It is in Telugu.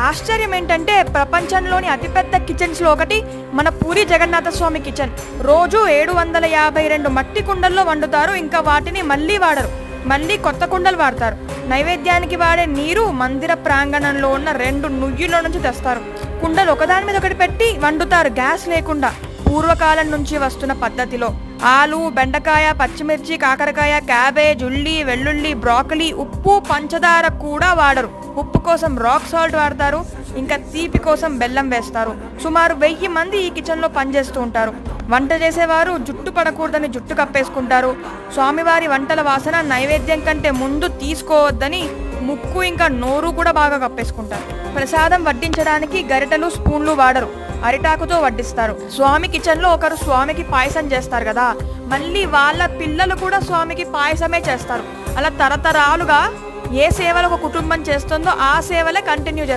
ఆశ్చర్యం ఏంటంటే ప్రపంచంలోని అతిపెద్ద కిచెన్స్లో ఒకటి మన పూరి జగన్నాథ స్వామి కిచెన్. రోజు 752 మట్టి కుండల్లో వండుతారు. ఇంకా వాటిని మళ్ళీ వాడరు, మళ్ళీ కొత్త కుండలు వాడతారు. నైవేద్యానికి వాడే నీరు మందిర ప్రాంగణంలో ఉన్న 2 నుయ్యిలో నుంచి తెస్తారు. కుండలు ఒకదాని మీద ఒకటి పెట్టి వండుతారు, గ్యాస్ లేకుండా. పూర్వకాలం నుంచి వస్తున్న పద్ధతిలో ఆలు, బెండకాయ, పచ్చిమిర్చి, కాకరకాయ, క్యాబేజ్, ఉల్లి, వెల్లుల్లి, బ్రాకలీ, ఉప్పు, పంచదార కూడా వాడరు. ఉప్పు కోసం రాక్ సాల్ట్ వాడతారు, ఇంకా తీపి కోసం బెల్లం వేస్తారు. సుమారు 1000 మంది ఈ కిచెన్లో పనిచేస్తూ ఉంటారు. వంట చేసేవారు జుట్టు పడకూడదని జుట్టు కప్పేసుకుంటారు. స్వామివారి వంటల వాసన నైవేద్యం కంటే ముందు తీసుకోవద్దని ముక్కు ఇంకా నోరు కూడా బాగా కప్పేసుకుంటారు. ప్రసాదం వడ్డించడానికి గరిటెలు, స్పూన్లు వాడరు, అరిటాకుతో వడ్డిస్తారు. స్వామి కిచెన్లో ఒకరు స్వామికి పాయసం చేస్తారు కదా, మళ్ళీ వాళ్ళ పిల్లలు కూడా స్వామికి పాయసమే చేస్తారు. అలా తరతరాలుగా ఏ సేవలు ఒక కుటుంబం చేస్తుందో ఆ సేవలే కంటిన్యూ చేస్తారు.